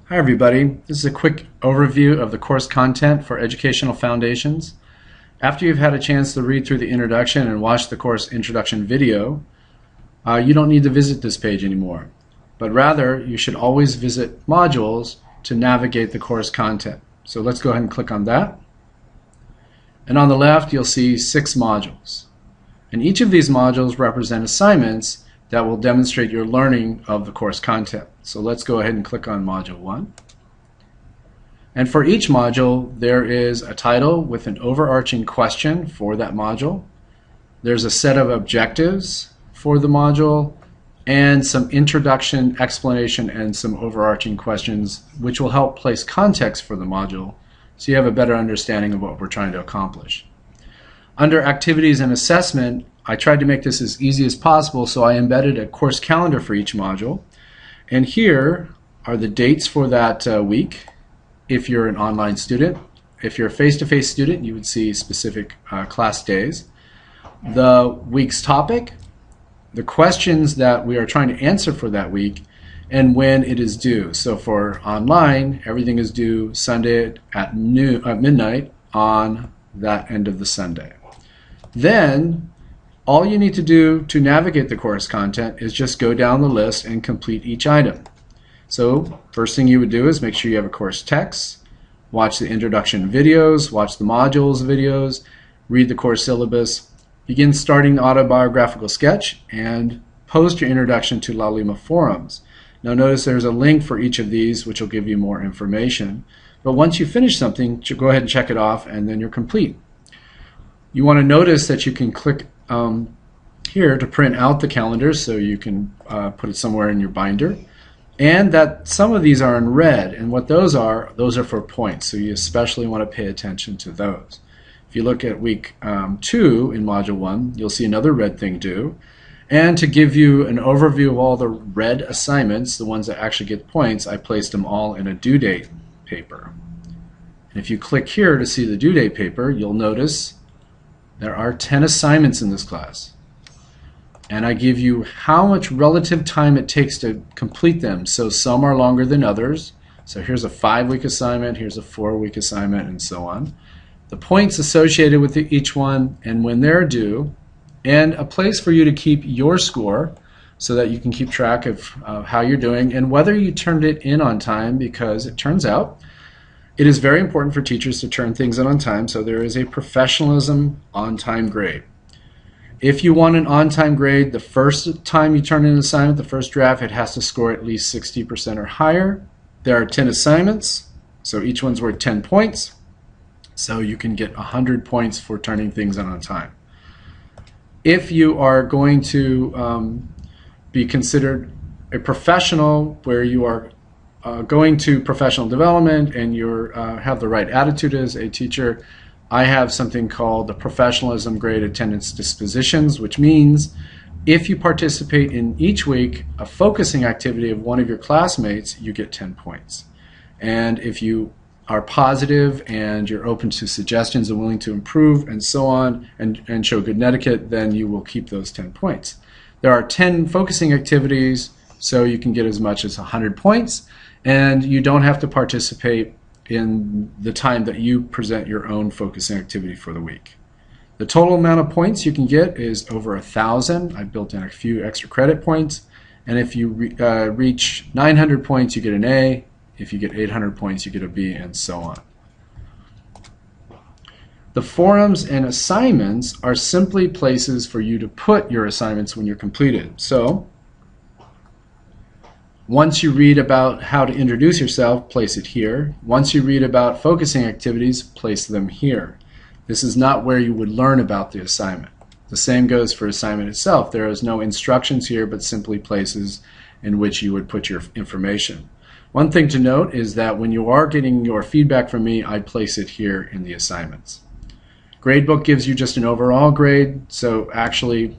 Hi everybody, this is a quick overview of the course content for Educational Foundations. After you've had a chance to read through the introduction and watch the course introduction video, you don't need to visit this page anymore, but rather you should always visit modules to navigate the course content. So let's go ahead and click on that. And on the left you'll see 6 modules. And each of these modules represent assignments that will demonstrate your learning of the course content. So let's go ahead and click on Module 1. And for each module, there is a title with an overarching question for that module. There's a set of objectives for the module and some introduction, explanation, and some overarching questions which will help place context for the module so you have a better understanding of what we're trying to accomplish. Under Activities and Assessment, I tried to make this as easy as possible, so I embedded a course calendar for each module. And here are the dates for that week if you're an online student. If you're a face-to-face student, you would see specific class days. The week's topic, the questions that we are trying to answer for that week, and when it is due. So for online, everything is due Sunday at midnight on that end of the Sunday. Then all you need to do to navigate the course content is just go down the list and complete each item. So first thing you would do is make sure you have a course text, watch the introduction videos, watch the modules videos, read the course syllabus, begin starting the autobiographical sketch, and post your introduction to Laulima forums. Now notice there's a link for each of these which will give you more information. But once you finish something, go ahead and check it off and then you're complete. You want to notice that you can click here to print out the calendar so you can put it somewhere in your binder, and that some of these are in red, and what those are for points, so you especially want to pay attention to those. If you look at week 2 in Module 1, you'll see another red thing due, and to give you an overview of all the red assignments, the ones that actually get points, I placed them all in a due date paper. And if you click here to see the due date paper, you'll notice there are 10 assignments in this class. And I give you how much relative time it takes to complete them. So some are longer than others. So here's a 5-week assignment, here's a 4-week assignment, and so on. The points associated with each one and when they're due, and a place for you to keep your score so that you can keep track of how you're doing and whether you turned it in on time, because it turns out it is very important for teachers to turn things in on time, so there is a professionalism on-time grade. If you want an on-time grade, the first time you turn in an assignment, the first draft, it has to score at least 60% or higher. There are 10 assignments, so each one's worth 10 points, so you can get 100 points for turning things in on time. If you are going to be considered a professional, where you are going to professional development and you have the right attitude as a teacher, I have something called the Professionalism Grade Attendance Dispositions, which means if you participate in each week a focusing activity of one of your classmates, you get 10 points. And if you are positive and you're open to suggestions and willing to improve and so on, and show good etiquette, then you will keep those 10 points. There are 10 focusing activities, so you can get as much as 100 points, and you don't have to participate in the time that you present your own focusing activity for the week. The total amount of points you can get is over 1,000. I built in a few extra credit points, and if you reach 900 points, you get an A. If you get 800 points, you get a B, and so on. The forums and assignments are simply places for you to put your assignments when you're completed. So once you read about how to introduce yourself, place it here. Once you read about focusing activities, place them here. This is not where you would learn about the assignment. The same goes for assignment itself. There is no instructions here, but simply places in which you would put your information. One thing to note is that when you are getting your feedback from me, I place it here in the assignments. Gradebook gives you just an overall grade, so actually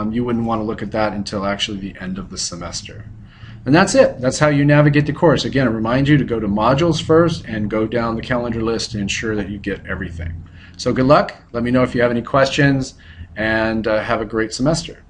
you wouldn't want to look at that until actually the end of the semester. And that's it. That's how you navigate the course. Again, I remind you to go to modules first and go down the calendar list to ensure that you get everything. So good luck. Let me know if you have any questions, and have a great semester.